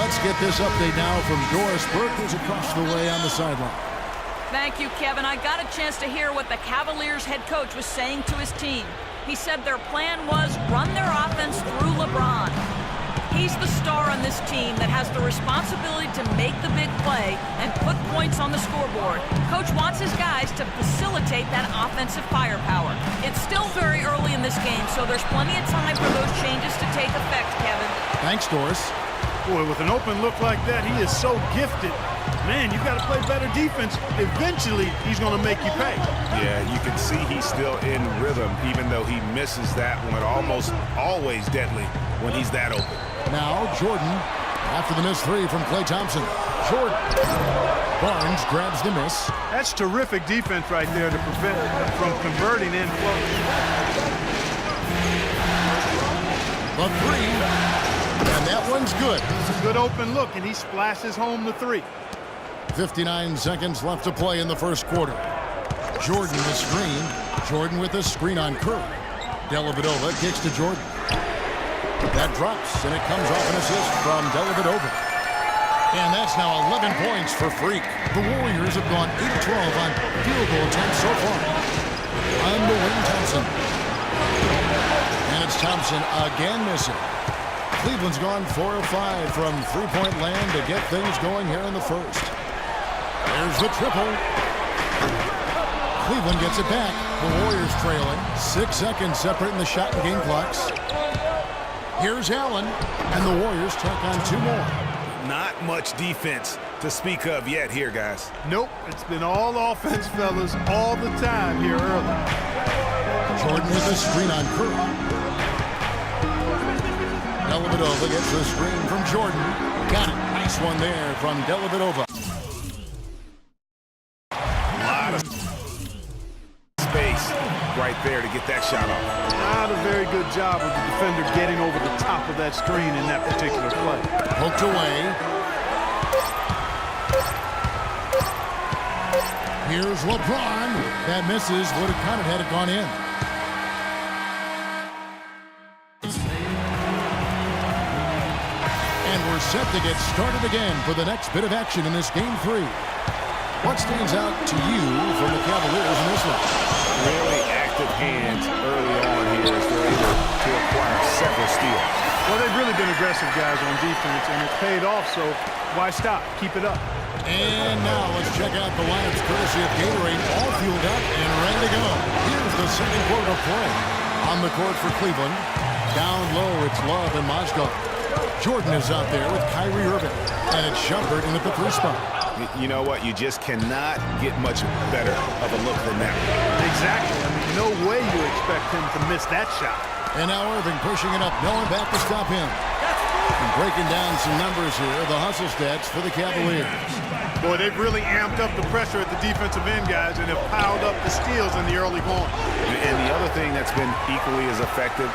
let's get this update now from Doris Burke, who's across the way on the sideline. Thank you, Kevin. I got a chance to hear what the Cavaliers head coach was saying to his team. He said their plan was run their offense through LeBron. He's the star on this team that has the responsibility to make the big play and put points on the scoreboard. Coach wants his guys to facilitate that offensive firepower. It's still very early in this game, so there's plenty of time for those changes to take effect, Kevin. Thanks, Doris. Boy, with an open look like that, he is so gifted. Man, you got to play better defense. Eventually, he's going to make you pay. Yeah, you can see he's still in rhythm, even though he misses that one. Almost always deadly when he's that open. Now, Jordan, after the missed three from Klay Thompson. Jordan. Barnes grabs the miss. That's terrific defense right there to prevent from converting in flow. The three. And that one's good. It's a good open look, and he splashes home the three. 59 seconds left to play in the first quarter. Jordan the screen. Jordan with a screen on Curry. Dellavedova kicks to Jordan. That drops, and it comes off an assist from Dellavedova. And that's now 11 points for Freak. The Warriors have gone 8 of 12 on field goal attempts so far. On the wing, Thompson. And it's Thompson again missing. Cleveland's gone 4 of 5 from three-point land to get things going here in the first. There's the triple. Cleveland gets it back. The Warriors trailing. 6 seconds separating the shot and game clocks. Here's Allen, and the Warriors tack on 2 more. Not much defense to speak of yet here, guys. Nope, it's been all offense, fellas, all the time here early. Jordan with a screen on Curry. Dellavedova gets the screen from Jordan. Got it. Nice one there from Dellavedova. A lot of space right there to get that shot off. Not a very good job of the defender getting over the top of that screen in that particular play. Poked away. Here's LeBron. That misses. Would have counted had it gone in. And we're set to get started again for the next bit of action in this game 3. What stands out to you from the Cavaliers in this one? Really active hands early on here as they're able to acquire several steals. Well, they've really been aggressive guys on defense, and it's paid off, so why stop? Keep it up. And now let's check out the lineups courtesy of Gatorade, all fueled up and ready to go. Here's the second quarter play. On the court for Cleveland. Down low, it's Love and Mozgov. Jordan is out there with Kyrie Irving. And it's Shumpert in at the 3 spot. You know what? You just cannot get much better of a look than that. Exactly. I mean, no way you expect him to miss that shot. And now Irving pushing it up. No one back to stop him. And breaking down some numbers here, the hustle stats for the Cavaliers. Boy, they've really amped up the pressure at the defensive end, guys, and have piled up the steals in the early going. And the other thing that's been equally as effective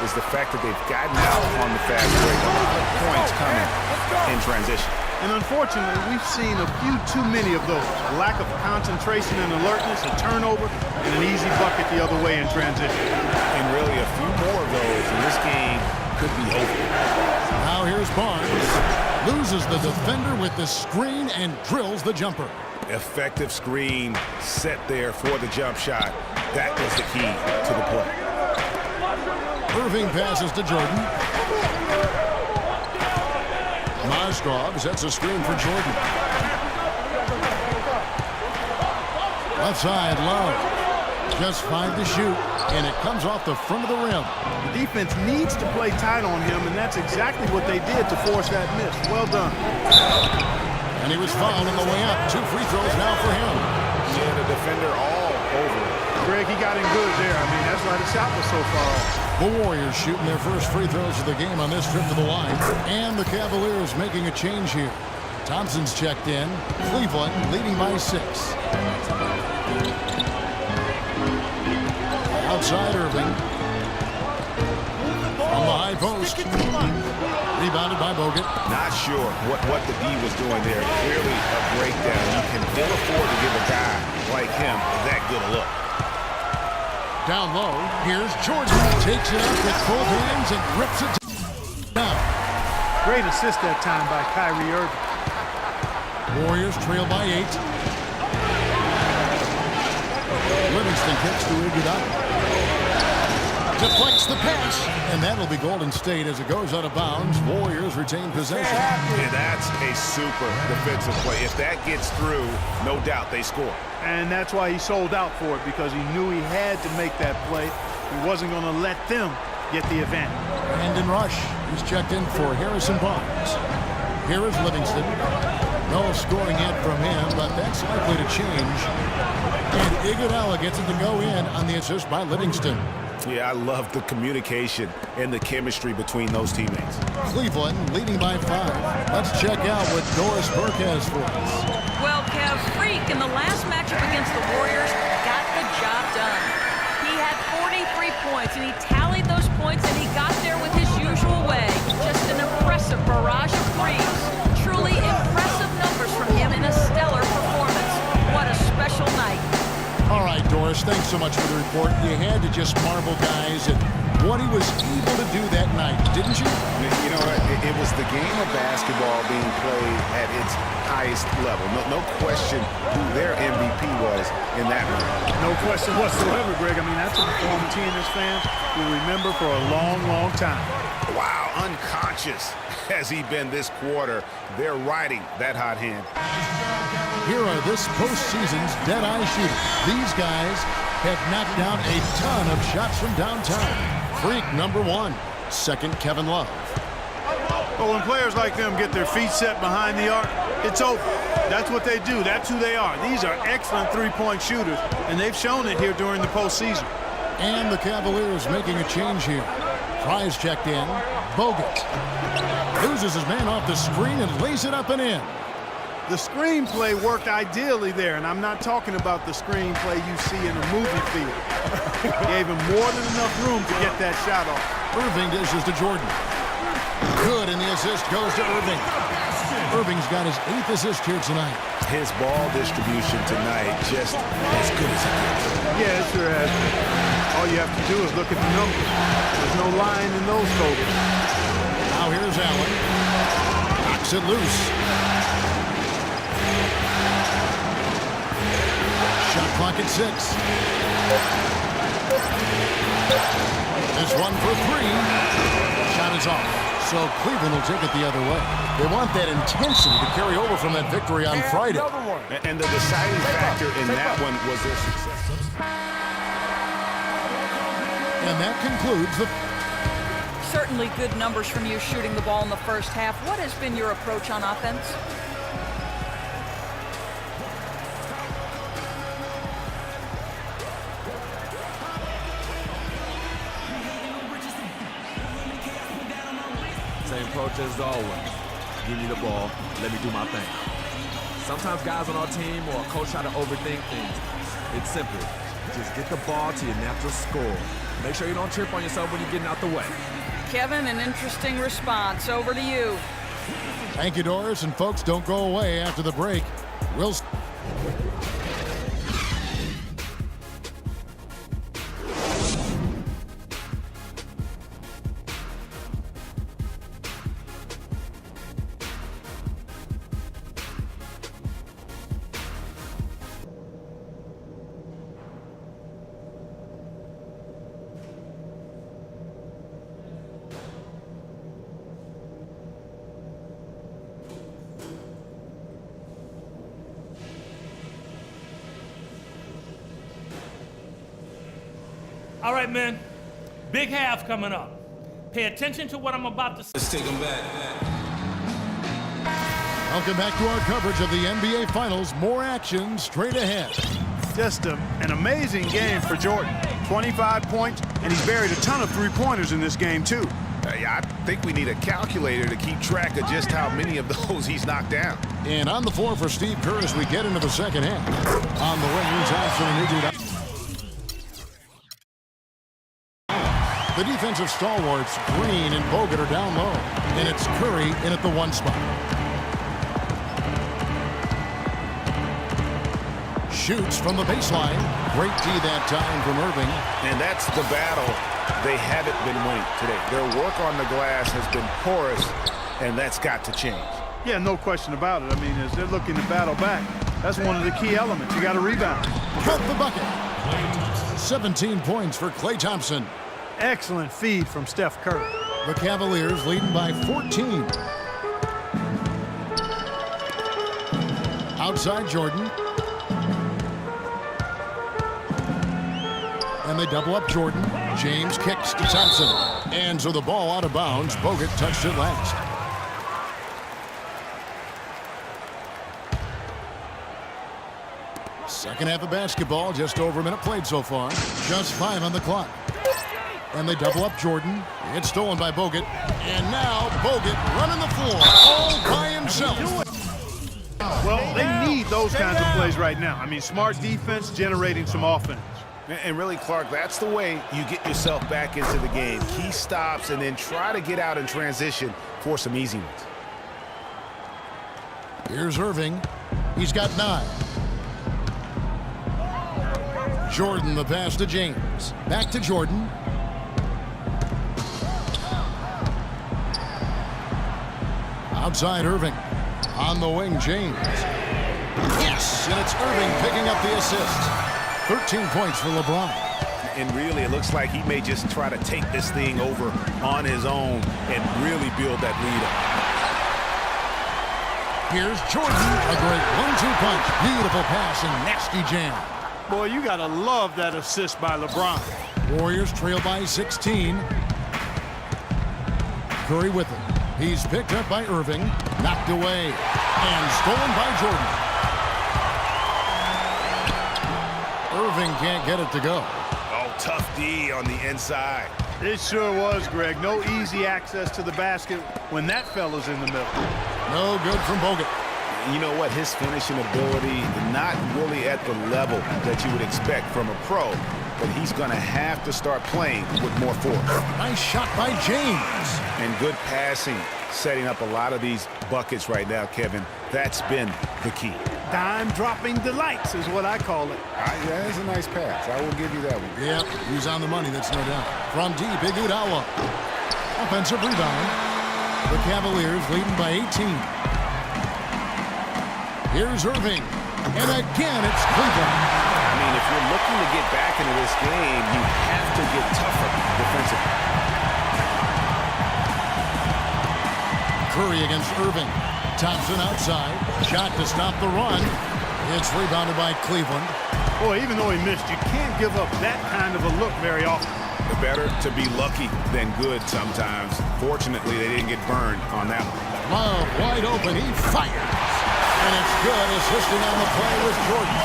is the fact that they've gotten out on the fast break. A lot of points coming in transition. And unfortunately, we've seen a few too many of those. A lack of concentration and alertness, a turnover, and an easy bucket the other way in transition. And really a few more of those, and this game could be over. Now here's Barnes. Loses the defender with the screen and drills the jumper. Effective screen set there for the jump shot. That was the key to the play. Irving passes to Jordan. Mozgov sets a screen for Jordan. Left side, Love. Just 5 to shoot, and it comes off the front of the rim. The defense needs to play tight on him, and that's exactly what they did to force that miss. Well done. And he was fouled on the way up. 2 free throws now for him. Yeah, the defender all over. Greg, he got him good there. I mean, that's why the shot was so far off. The Warriors shooting their first free throws of the game on this trip to the line. And the Cavaliers making a change here. Thompson's checked in. Cleveland leading by 6. Outside Irving. On the high post. Rebounded by Bogut. Not sure what the D was doing there. Clearly a breakdown. You can ill afford to give a guy like him that good a look. Down low, here's Jordan. Takes it up with both hands and rips it down. Great assist that time by Kyrie Irving. Warriors trail by 8. Livingston kicks to Iguodala. Deflects the pass, and that'll be Golden State as it goes out of bounds. Warriors retain possession. And that's a super defensive play. If that gets through, no doubt they score. And that's why he sold out for it, because he knew he had to make that play. He wasn't going to let them get the advantage. Brandon Rush is checked in for Harrison Barnes. Here is Livingston. No scoring yet from him, but that's likely to change. And Iguodala gets it to go in on the assist by Livingston. Yeah, I love the communication and the chemistry between those teammates. Cleveland leading by 5. Let's check out what Doris Burke has for us. Well, Kev, Freak in the last matchup against the Warriors got the job done. He had 43 points, and he tallied those points, and he got there with his usual way. Just an impressive barrage of threes. Truly impressive numbers from him in a stellar performance. What a special night. All right, Doris, thanks so much for the report. You had to just marvel, guys, at what he was able to do that night, didn't you? You know, it was the game of basketball being played at its highest level. No question who their MVP was in that room. No question whatsoever, Greg. I mean, that's a performance he and his fans will remember for a long, long time. Wow, unconscious has he been this quarter. They're riding that hot hand. Here are this postseason's dead-eye shooters. These guys have knocked down a ton of shots from downtown. Freak number 1. Second, Kevin Love. But when players like them get their feet set behind the arc, it's over. That's what they do. That's who they are. These are excellent three-point shooters, and they've shown it here during the postseason. And the Cavaliers making a change here. Prize checked in. Bogut loses his man off the screen and lays it up and in. The screenplay worked ideally there, and I'm not talking about the screenplay you see in a movie theater. Gave him more than enough room to get that shot off. Irving dishes to Jordan. Good, and the assist goes to Irving. Irving's got his 8th assist here tonight. His ball distribution tonight just as good as it gets. Yeah, it sure has. All you have to do is look at the numbers. There's no lying in those totals. Now here's Allen. Knocks it loose. Shot clock at 6. This one for 3. Shot is off. So Cleveland will take it the other way. They want that intensity to carry over from that victory on Friday. And the deciding factor in that one was their success. And that concludes the... Certainly good numbers from you shooting the ball in the first half. What has been your approach on offense? Same approach as always. Give me the ball, let me do my thing. Sometimes guys on our team or a coach try to overthink things. It's simple. Just get the ball to your natural score. Make sure you don't trip on yourself when you're getting out the way. Kevin, an interesting response. Over to you. Thank you, Doris. And folks, don't go away after the break. We'll... All right, men. Big half coming up. Pay attention to what I'm about to say. Let's take them back. Welcome back to our coverage of the NBA Finals. More action straight ahead. Just an amazing game for Jordan. 25 points, and he's buried a ton of three-pointers in this game, too. I think we need a calculator to keep track of just how many of those he's knocked down. And on the floor for Steve Kerr as we get into the second half. On the wing, Thompson and Iguodala. The defensive stalwarts, Green and Bogut, are down low. And it's Curry in at the 1 spot. Shoots from the baseline. Great D that time from Irving. And that's the battle they haven't been winning today. Their work on the glass has been porous, and that's got to change. Yeah, no question about it. I mean, as they're looking to battle back, that's one of the key elements. You got to rebound. Cut the bucket. 17 points for Klay Thompson. Excellent feed from Steph Curry. The Cavaliers leading by 14. Outside Jordan. And they double up Jordan. James kicks to Thompson. And so the ball out of bounds. Bogut touched it last. Second half of basketball, just over a minute played so far. Just 5 on the clock. And they double up Jordan. It's stolen by Bogut. And now Bogut running the floor all by himself. Well, they need those kinds of plays right now. I mean, smart defense generating some offense. And really, Clark, that's the way you get yourself back into the game. Key stops and then try to get out in transition for some easy ones. Here's Irving. He's got 9. Jordan, the pass to James. Back to Jordan. Outside Irving. On the wing, James. Yes, and it's Irving picking up the assist. 13 points for LeBron. And really, it looks like he may just try to take this thing over on his own and really build that lead up. Here's Jordan. A great 1-2 punch. Beautiful pass and nasty jam. Boy, you got to love that assist by LeBron. Warriors trail by 16. Curry with it. He's picked up by Irving. Knocked away. And stolen by Jordan. Irving can't get it to go. Oh, tough D on the inside. It sure was, Greg. No easy access to the basket when that fella's in the middle. No good from Bogut. You know what? His finishing ability, not really at the level that you would expect from a pro, but he's going to have to start playing with more force. Nice shot by James. And good passing, setting up a lot of these buckets right now, Kevin. That's been the key. Dime-dropping delights is what I call it. Yeah, that's a nice pass. I will give you that one. Yep, he's on the money, that's no doubt. From deep, Iguodala. Offensive rebound. The Cavaliers leading by 18. Here's Irving. And again, it's Cleveland. I mean, if you're looking to get back into this game, you have to get tougher defensively. Curry against Irving. Thompson outside. Shot to stop the run. It's rebounded by Cleveland. Boy, even though he missed, you can't give up that kind of a look very often. Better to be lucky than good sometimes. Fortunately, they didn't get burned on that one. Love wide open. He fires. And it's good. Assisting on the play was Jordan.